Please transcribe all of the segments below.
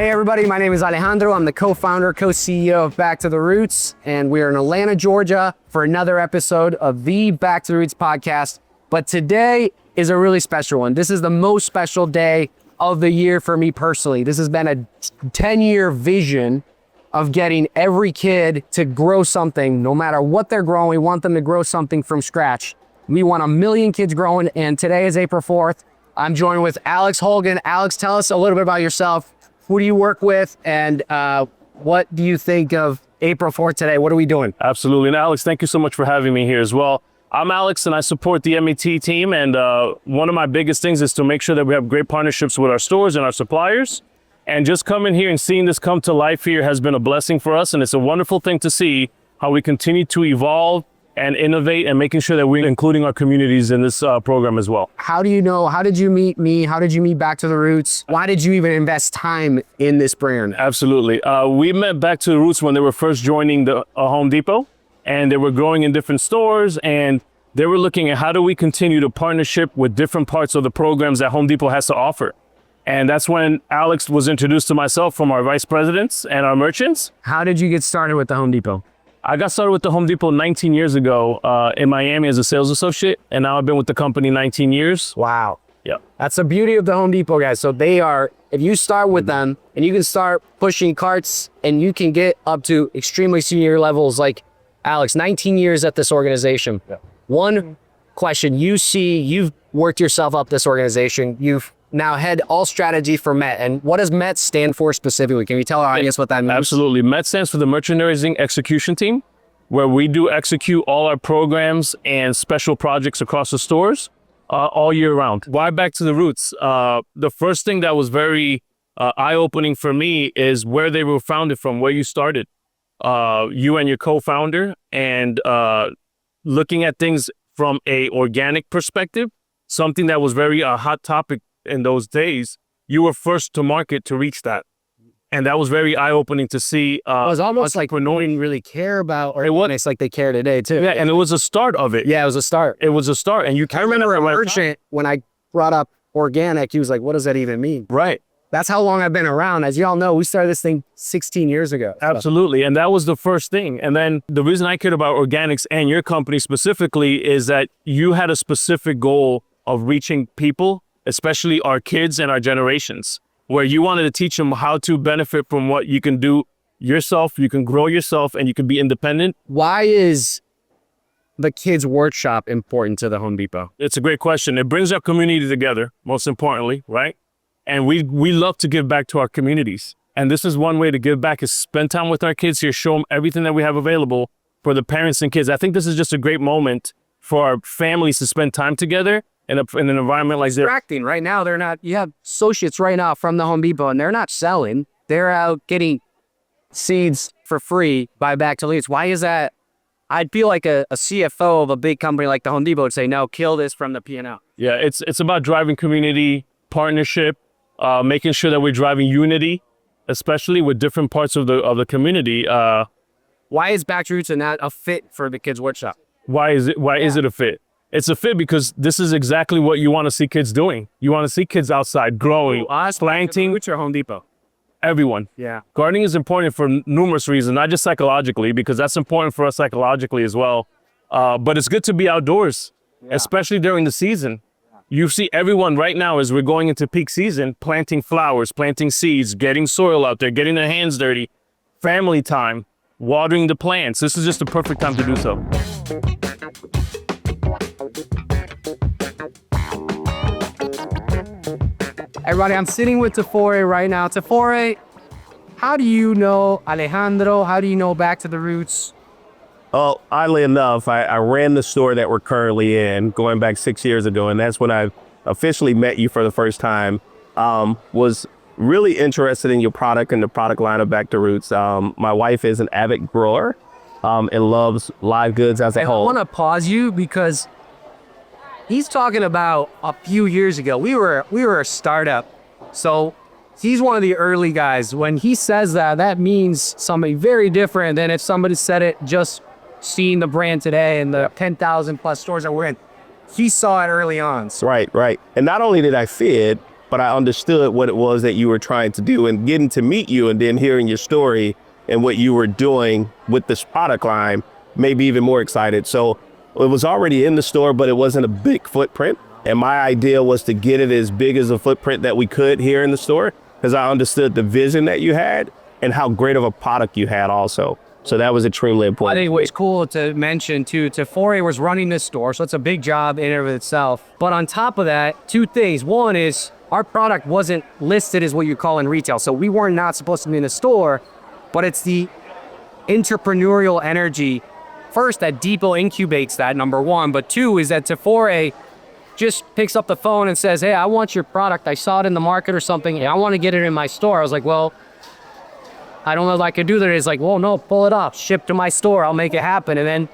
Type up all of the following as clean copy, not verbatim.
Hey everybody, my name is Alejandro. I'm the co-founder, co-CEO of Back to the Roots, and we're in Atlanta, Georgia for another episode of the Back to the Roots podcast. But today is a really special one. This is the most special day of the year for me personally. This has been a 10-year vision of getting every kid to grow something, no matter what they're growing. We want them to grow something from scratch. We want 1 million kids growing, and today is April 4th. I'm joined with Alex Holgan. Alex, tell us a little bit about yourself. Who do you work with, and what do you think of April 4th today? What are we doing? Absolutely. And Alex, thank you so much for having me here as well. I'm Alex, and I support the MET team. And one of my biggest things is to make sure that we have great partnerships with our stores and our suppliers. And just coming here and seeing this come to life here has been a blessing for us. And it's a wonderful thing to see how we continue to evolve and innovate and making sure that we're including our communities in this program as well. How do you know? How did you meet me? How did you meet Back to the Roots? Why did you even invest time in this brand? Absolutely. We met Back to the Roots when they were first joining the Home Depot, and they were growing in different stores, and they were looking at how do we continue to partnership with different parts of the programs that Home Depot has to offer. And that's when Alex was introduced to myself from our vice presidents and our merchants. How did you get started with the Home Depot? I got started with the Home Depot 19 years ago in Miami as a sales associate, and now I've been with the company 19 years. Wow. Yeah. That's the beauty of the Home Depot, guys. So they are, if you start with them and you can start pushing carts and you can get up to extremely senior levels like Alex, 19 years at this organization. Yeah. One question, you've worked yourself up this organization. You've now head all strategy for MET. And what does MET stand for specifically? Can you tell our audience what that means? Absolutely. MET stands for the Merchandising Execution Team, where we do execute all our programs and special projects across the stores all year round. Why Back to the Roots? The first thing that was very eye-opening for me is where they were founded from, where you started. You and your co-founder, and looking at things from a organic perspective, something that was very hot topic in those days. You were first to market to reach that. And that was very eye-opening to see. It was almost like no one really care about, or it's like they care today too. Yeah, and it was a start of it. Yeah, it was a start. It was a start. And I remember a merchant, when I brought up organic, he was like, what does that even mean? Right. That's how long I've been around. As y'all know, we started this thing 16 years ago. Absolutely. And that was the first thing. And then the reason I cared about organics and your company specifically is that you had a specific goal of reaching people, especially our kids and our generations, where you wanted to teach them how to benefit from what you can do yourself, you can grow yourself, and you can be independent. Why is the kids' workshop important to the Home Depot? It's a great question. It brings our community together, most importantly, right? And we love to give back to our communities. And this is one way to give back, is spend time with our kids here, show them everything that we have available for the parents and kids. I think this is just a great moment for our families to spend time together in an environment like this. Distracting. Right now, they're not, you have associates right now from the Home Depot, and they're not selling. They're out getting seeds for free by Back to the Roots. Why is that? I'd feel like a CFO of a big company like the Home Depot would say, no, kill this from the P&L. Yeah, it's about driving community partnership, making sure that we're driving unity, especially with different parts of the community. Why is Back to the Roots not a fit for the kids' workshop? Why is it a fit? It's a fit because this is exactly what you want to see kids doing. You want to see kids outside growing, planting. Which are Home Depot? Everyone. Yeah. Gardening is important for numerous reasons, not just psychologically, because that's important for us psychologically as well. But it's good to be outdoors, especially during the season. You see everyone right now, as we're going into peak season, planting flowers, planting seeds, getting soil out there, getting their hands dirty, family time, watering the plants. This is just the perfect time to do so. Everybody, I'm sitting with Taforey right now. Taforey, how do you know Alejandro? How do you know Back to the Roots? Well, oddly enough, I ran the store that we're currently in going back 6 years ago, and that's when I officially met you for the first time. Was really interested in your product and the product line of Back to Roots. My wife is an avid grower and loves live goods as a whole. I want to pause you because he's talking about a few years ago. We were a startup, so he's one of the early guys. When he says that, that means something very different than if somebody said it just seeing the brand today and the 10,000 plus stores that we're in. He saw it early on. So. Right. And not only did I see it, but I understood what it was that you were trying to do, and getting to meet you and then hearing your story and what you were doing with this product line made me even more excited. So it was already in the store, but it wasn't a big footprint. And my idea was to get it as big as a footprint that we could here in the store, because I understood the vision that you had and how great of a product you had also. So that was extremely I important. think what's cool to mention too, Taforey was running this store, so it's a big job in and of itself. But on top of that, two things. One is our product wasn't listed as what you call in retail. So we were not supposed to be in the store, but it's the entrepreneurial energy. First, that Depot incubates that, number one. But two is that Taforey just picks up the phone and says, hey, I want your product. I saw it in the market or something. Hey, I want to get it in my store. I was like, well, I don't know if I could do that. He's like, well, no, pull it off. Ship to my store. I'll make it happen. And then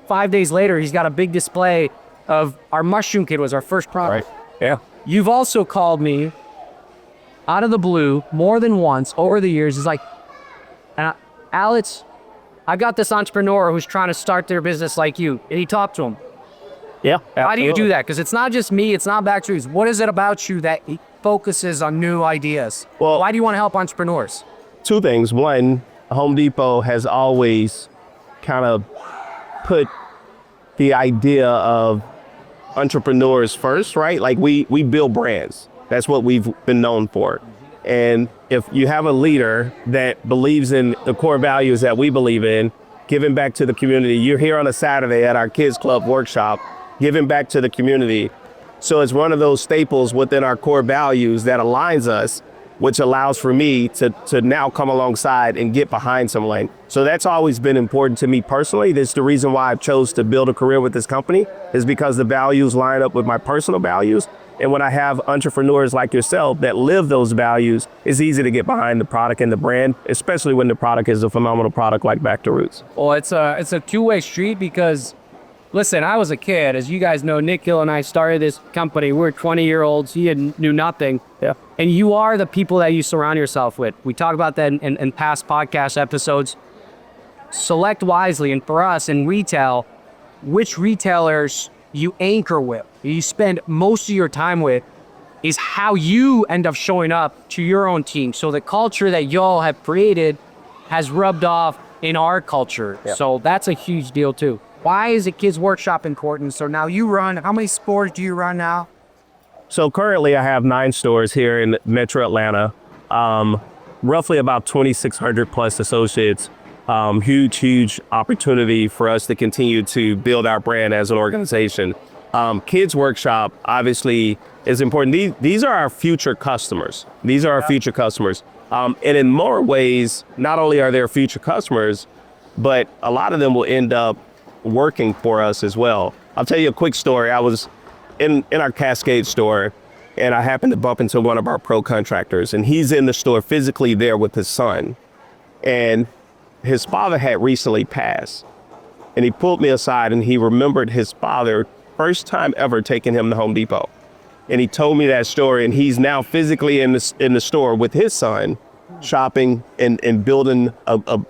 5 days later, he's got a big display of our mushroom kit was our first product. Right. Yeah. You've also called me out of the blue more than once over the years. It's like, Alex, I got this entrepreneur who's trying to start their business like you. And he talked to him. Yeah. Why do you do that? Because it's not just me, it's not Back to the Roots. What is it about you that focuses on new ideas? Well, why do you want to help entrepreneurs? Two things. One, Home Depot has always kind of put the idea of entrepreneurs first, right? Like we build brands. That's what we've been known for. And if you have a leader that believes in the core values that we believe in, giving back to the community. You're here on a Saturday at our Kids Club workshop, giving back to the community. So it's one of those staples within our core values that aligns us, which allows for me to now come alongside and get behind someone. So that's always been important to me personally. That's the reason why I chose to build a career with this company, is because the values line up with my personal values. And when I have entrepreneurs like yourself that live those values, it's easy to get behind the product and the brand, especially when the product is a phenomenal product like Back to Roots. Well, it's a two-way street because, listen, I was a kid. As you guys know, Nick Gill and I started this company. We were 20-year-olds. He knew nothing. Yeah. And you are the people that you surround yourself with. We talk about that in past podcast episodes. Select wisely. And for us in retail, which retailers you anchor with, you spend most of your time with, is how you end up showing up to your own team. So the culture that y'all have created has rubbed off in our culture. Yeah. So that's a huge deal too. Why is a Kids Workshop important? So now you run, how many stores do you run now? So currently I have 9 stores here in Metro Atlanta, roughly about 2,600 plus associates. Huge opportunity for us to continue to build our brand as an organization. Kids Workshop obviously is important. These are our future customers. These are our future customers. And in more ways, not only are they future customers, but a lot of them will end up working for us as well. I'll tell you a quick story. I was in our Cascade store, and I happened to bump into one of our pro contractors, and he's in the store physically there with his son. And his father had recently passed, and he pulled me aside and he remembered his father first time ever taking him to Home Depot. And he told me that story, and he's now physically in the store with his son, shopping and building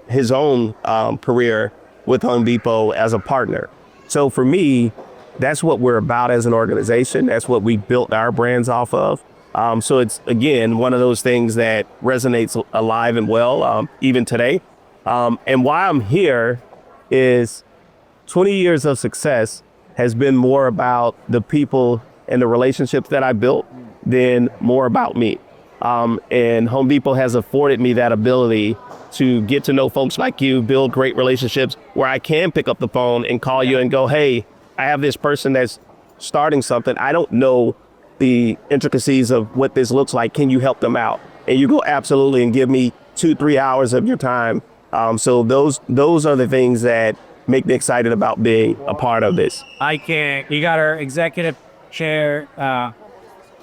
his own career with Home Depot as a partner. So for me, that's what we're about as an organization. That's what we built our brands off of. So it's, again, one of those things that resonates alive and well, even today. And why I'm here is 20 years of success has been more about the people and the relationships that I built than more about me. And Home Depot has afforded me that ability to get to know folks like you, build great relationships where I can pick up the phone and call you and go, hey, I have this person that's starting something. I don't know the intricacies of what this looks like. Can you help them out? And you go, absolutely, and give me 2-3 hours of your time. So those are the things that make me excited about being a part of this. I can't. You got our executive chair,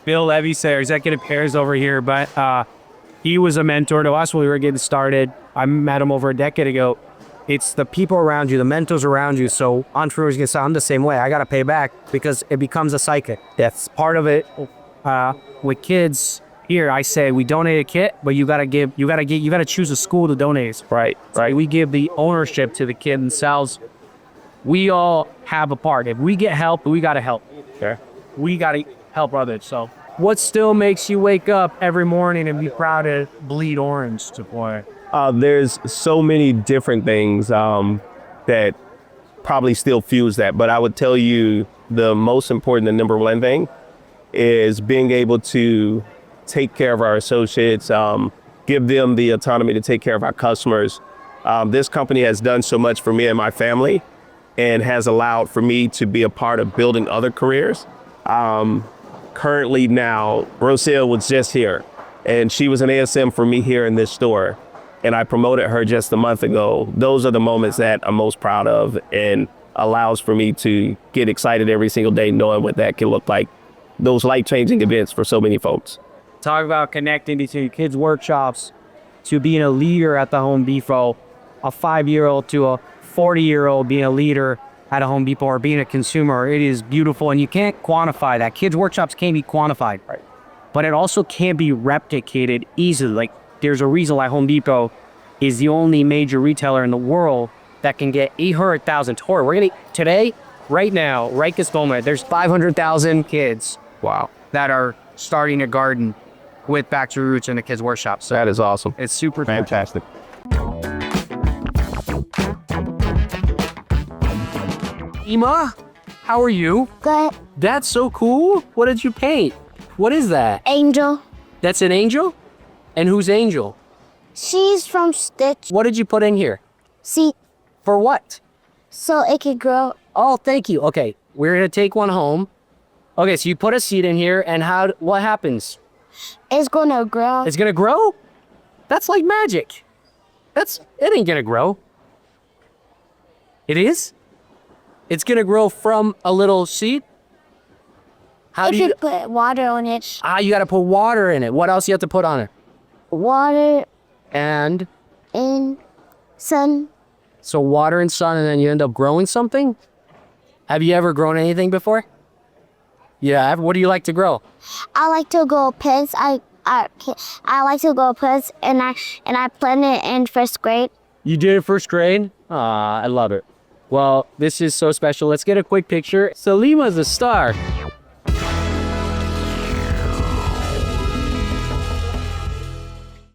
Bill Levy, our executive chairs over here, but he was a mentor to us when we were getting started. I met him over a decade ago. It's the people around you, the mentors around you. So entrepreneurs can say, I'm the same way. I got to pay back because it becomes a cycle. That's part of it. With kids here, I say we donate a kit, but you got to choose a school to donate. Right. We give the ownership to the kid themselves. We all have a part. If we get help, we got to help. Okay. We got to help others. So what still makes you wake up every morning and be proud to bleed orange to play? There's so many different things that probably still fuels that, but I would tell you the most important and number one thing is being able to take care of our associates, give them the autonomy to take care of our customers. This company has done so much for me and my family and has allowed for me to be a part of building other careers. Currently now, Rocio was just here and she was an ASM for me here in this store. And I promoted her just a month ago. Those are the moments that I'm most proud of and allows for me to get excited every single day knowing what that can look like. Those life-changing events for so many folks. Talk about connecting to your kids' workshops, to being a leader at the Home Depot, a 5-year-old to a 40-year-old being a leader at a Home Depot or being a consumer. It is beautiful, and you can't quantify that. Kids' workshops can't be quantified, right? But it also can't be replicated easily. Like, there's a reason why Home Depot is the only major retailer in the world that can get 800,000 tourists. We're gonna, today, right now, right this moment, there's 500,000 kids. Wow. That are starting a garden with Back to the Roots in the kids' workshop. So That is awesome. it's super Fantastic. Ima, how are you? Good. That's so cool. What did you paint? What is that? Angel. That's an angel? And who's Angel? She's from Stitch. What did you put in here? See, For what? so it can grow. Oh, thank you. Okay, we're gonna take one home. Okay, so you put a seed in here, and what happens? It's gonna grow. It's gonna grow? That's like magic. It ain't gonna grow. It is? It's gonna grow from a little seed? How If do you you... put water on it, You gotta put water in it. What else you have to put on it? water And... and sun. So water and sun, and then you end up growing something? Have you ever grown anything before? Yeah, what do you like to grow? I like to grow plants. I like to grow plants, and I planted in first grade. You did it first grade? I love it. Well, this is so special. Let's get a quick picture. Salima's a star.